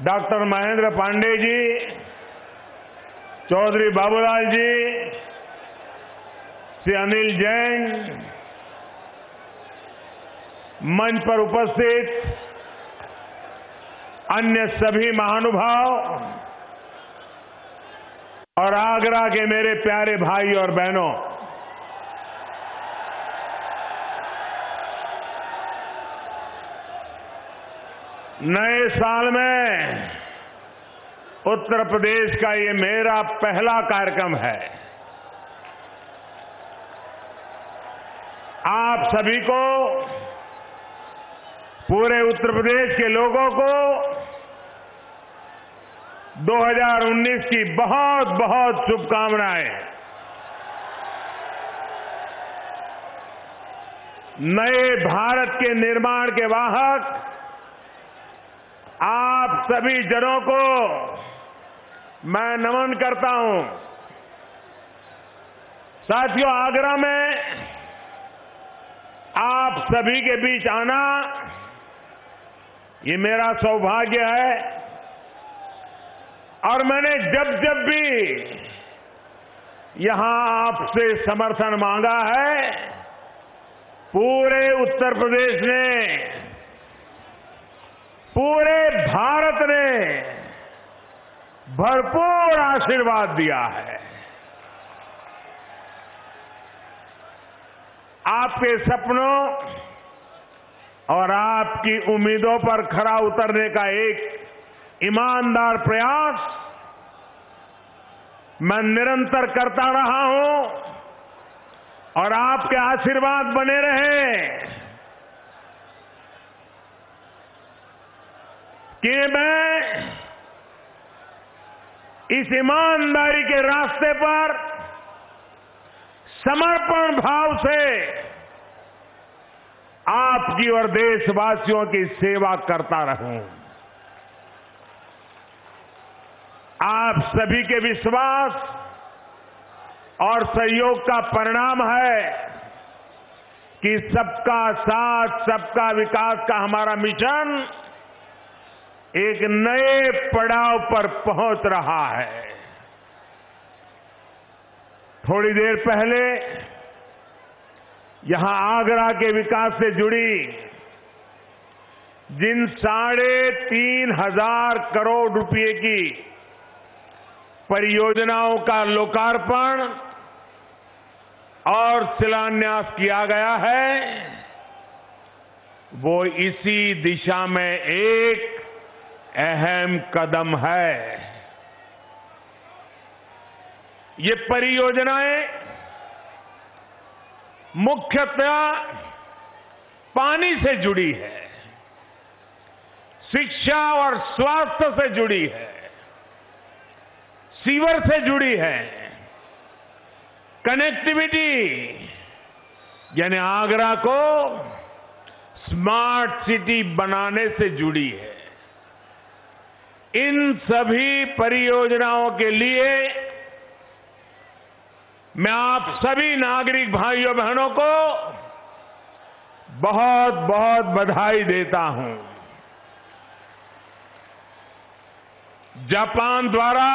Doctor Mahendra Pandey ji, Chaudhary Babulal ji, Shri Anil Jain, मंच पर उपस्थित अन्य सभी महानुभाव और आगरा के मेरे प्यारे भाई और बहनों, नए साल में उत्तर प्रदेश का ये मेरा पहला कार्यक्रम है। आप सभी को, पूरे उत्तर प्रदेश के लोगों को 2019 की बहुत बहुत शुभकामनाएं। नए भारत के निर्माण के वाहक आप सभी जनों को मैं नमन करता हूं। साथियों, आगरा में आप सभी के बीच आना ये मेरा सौभाग्य है और मैंने जब जब भी यहां आपसे समर्थन मांगा है, पूरे उत्तर प्रदेश ने, पूरे भारत ने भरपूर आशीर्वाद दिया है। आपके सपनों और आपकी उम्मीदों पर खरा उतरने का एक ईमानदार प्रयास मैं निरंतर करता रहा हूं और आपके आशीर्वाद बने रहे कि मैं इस ईमानदारी के रास्ते पर समर्पण भाव से आपकी और देशवासियों की सेवा करता रहूं। आप सभी के विश्वास और सहयोग का परिणाम है कि सबका साथ, सबका विकास का हमारा मिशन एक नए पड़ाव पर पहुंच रहा है। थोड़ी देर पहले यहां आगरा के विकास से जुड़ी जिन 3,500 करोड़ रुपए की परियोजनाओं का लोकार्पण और शिलान्यास किया गया है, वो इसी दिशा में एक अहम कदम है। ये परियोजनाएं मुख्यतः पानी से जुड़ी है, शिक्षा और स्वास्थ्य से जुड़ी है, सीवर से जुड़ी है, कनेक्टिविटी यानी आगरा को स्मार्ट सिटी बनाने से जुड़ी है। इन सभी परियोजनाओं के लिए मैं आप सभी नागरिक भाइयों बहनों को बहुत बहुत बधाई देता हूं। जापान द्वारा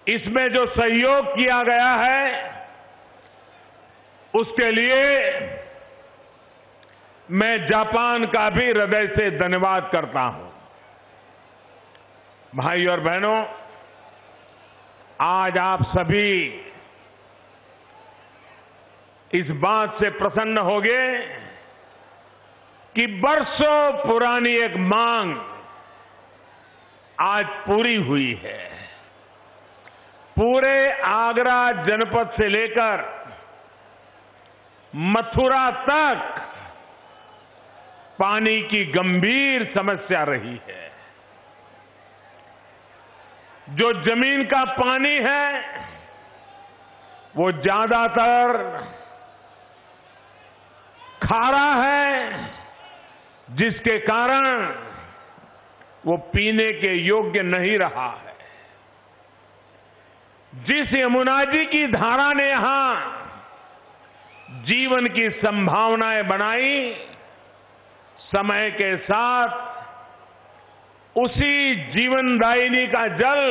इसमें जो सहयोग किया गया है, उसके लिए मैं जापान का भी हृदय से धन्यवाद करता हूं। भाई और बहनों, आज आप सभी इस बात से प्रसन्न होंगे कि बरसों पुरानी एक मांग आज पूरी हुई है। पूरे आगरा जनपद से लेकर मथुरा तक पानी की गंभीर समस्या रही है। जो जमीन का पानी है वो ज्यादातर खारा है, जिसके कारण वो पीने के योग्य नहीं रहा है। जिस यमुना जी की धारा ने यहां जीवन की संभावनाएं बनाई, समय के साथ उसी जीवनदायिनी का जल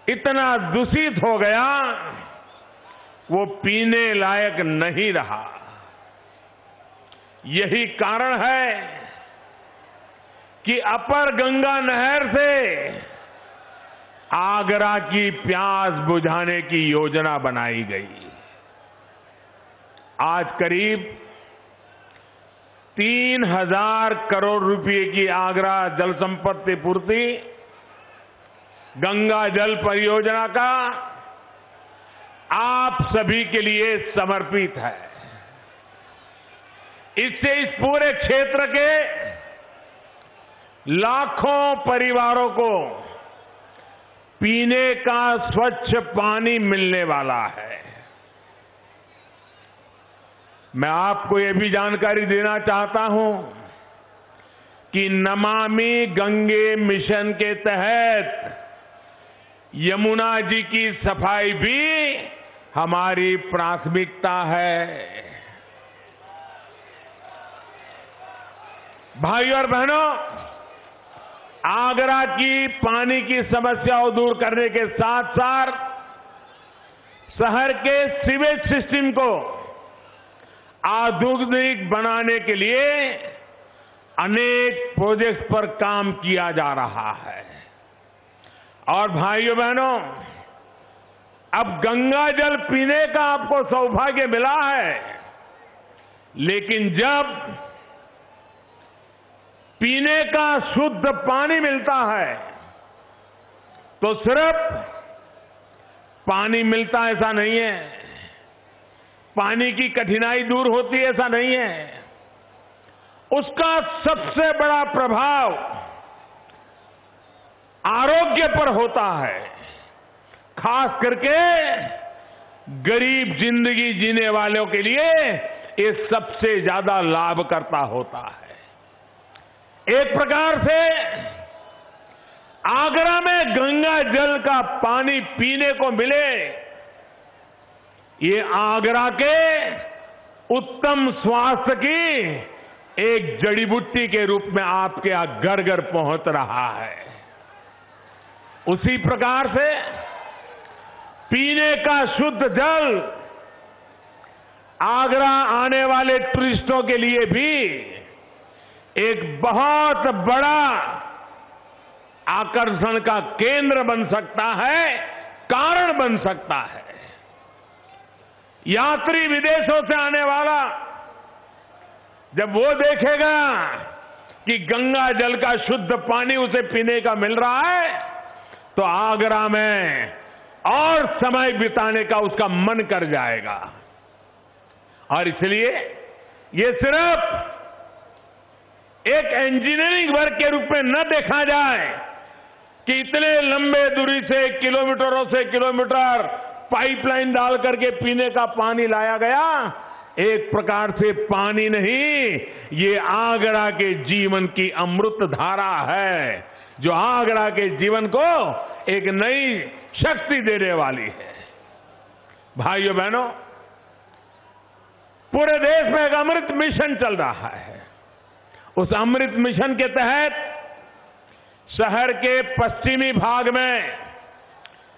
इतना दूषित हो गया, वो पीने लायक नहीं रहा। यही कारण है कि अपर गंगा नहर से आगरा की प्यास बुझाने की योजना बनाई गई। आज करीब 3,000 करोड़ रुपए की आगरा जल संपत्ति पूर्ति गंगा जल परियोजना का आप सभी के लिए समर्पित है। इससे इस पूरे क्षेत्र के लाखों परिवारों को पीने का स्वच्छ पानी मिलने वाला है। मैं आपको यह भी जानकारी देना चाहता हूं कि नमामि गंगे मिशन के तहत यमुना जी की सफाई भी हमारी प्राथमिकता है। भाइयों और बहनों, आगरा की पानी की समस्या को दूर करने के साथ साथ शहर के सीवेज सिस्टम को आधुनिक बनाने के लिए अनेक प्रोजेक्ट्स पर काम किया जा रहा है। और भाइयों बहनों, अब गंगा जल पीने का आपको सौभाग्य मिला है, लेकिन जब पीने का शुद्ध पानी मिलता है तो सिर्फ पानी मिलता ऐसा नहीं है, पानी की कठिनाई दूर होती है ऐसा नहीं है, उसका सबसे बड़ा प्रभाव आरोग्य पर होता है। खास करके गरीब जिंदगी जीने वालों के लिए ये सबसे ज्यादा लाभकर्ता होता है। एक प्रकार से आगरा में गंगा जल का पानी पीने को मिले, ये आगरा के उत्तम स्वास्थ्य की एक जड़ी बूटी के रूप में आपके यहां घर घर पहुंच रहा है। उसी प्रकार से पीने का शुद्ध जल आगरा आने वाले टूरिस्टों के लिए भी एक बहुत बड़ा आकर्षण का केंद्र बन सकता है, कारण बन सकता है। यात्री विदेशों से आने वाला जब वो देखेगा कि गंगा जल का शुद्ध पानी उसे पीने का मिल रहा है, तो आगरा में और समय बिताने का उसका मन कर जाएगा। और इसलिए ये सिर्फ एक इंजीनियरिंग वर्क के रूप में न देखा जाए कि इतने लंबे दूरी से किलोमीटरों से किलोमीटर पाइपलाइन डाल करके पीने का पानी लाया गया। एक प्रकार से पानी नहीं, ये आगरा के जीवन की अमृत धारा है, जो आगरा के जीवन को एक नई शक्ति देने वाली है। भाइयों बहनों, पूरे देश में एक अमृत मिशन चल रहा है। उस अमृत मिशन के तहत शहर के पश्चिमी भाग में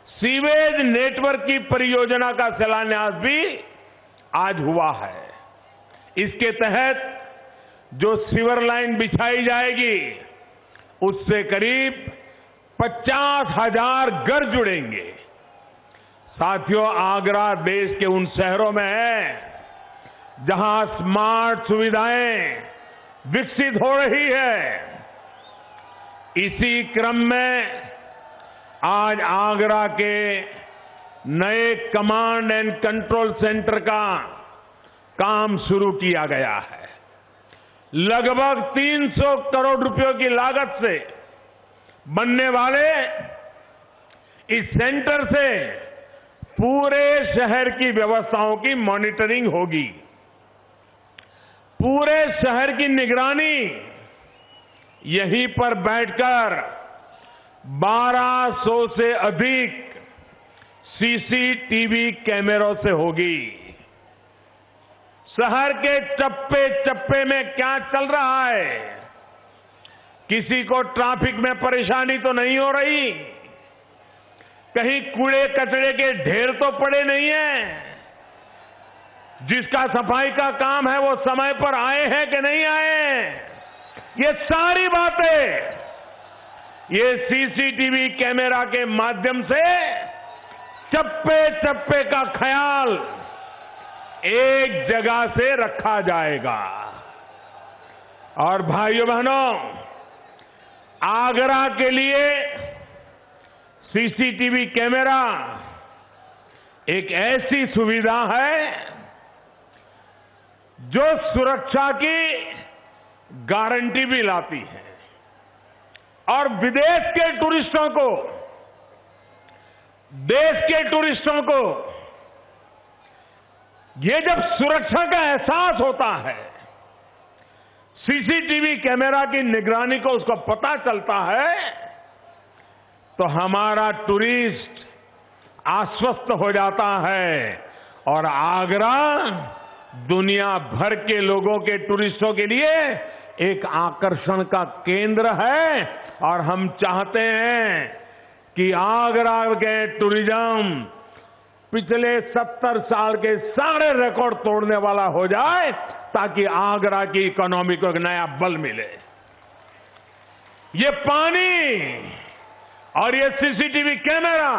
सीवेज नेटवर्क की परियोजना का शिलान्यास भी आज हुआ है। इसके तहत जो सीवर लाइन बिछाई जाएगी, उससे करीब 50,000 घर जुड़ेंगे। साथियों, आगरा देश के उन शहरों में है जहां स्मार्ट सुविधाएं विकसित हो रही है। इसी क्रम में आज आगरा के नए कमांड एंड कंट्रोल सेंटर का काम शुरू किया गया है। लगभग 300 करोड़ रुपयों की लागत से बनने वाले इस सेंटर से पूरे शहर की व्यवस्थाओं की मॉनिटरिंग होगी। पूरे शहर की निगरानी यहीं पर बैठकर 1200 से अधिक सीसीटीवी कैमरों से होगी। शहर के चप्पे चप्पे में क्या चल रहा है, किसी को ट्रैफिक में परेशानी तो नहीं हो रही, कहीं कूड़े कचरे के ढेर तो पड़े नहीं हैं, जिसका सफाई का काम है वो समय पर आए हैं कि नहीं आए, ये सारी बातें ये सीसीटीवी कैमरा के माध्यम से चप्पे चप्पे का ख्याल एक जगह से रखा जाएगा। और भाइयों बहनों, आगरा के लिए सीसीटीवी कैमरा एक ऐसी सुविधा है जो सुरक्षा की गारंटी भी लाती है और विदेश के टूरिस्टों को, देश के टूरिस्टों को ये जब सुरक्षा का एहसास होता है, सीसीटीवी कैमरा की निगरानी को उसको पता चलता है, तो हमारा टूरिस्ट आश्वस्त हो जाता है और आगरा दुनिया भर के लोगों के टूरिस्टों के लिए एक आकर्षण का केंद्र है। और हम चाहते हैं कि आगरा के टूरिज्म पिछले 70 साल के सारे रिकॉर्ड तोड़ने वाला हो जाए, ताकि आगरा की इकोनॉमी को एक नया बल मिले। ये पानी और ये सीसीटीवी कैमरा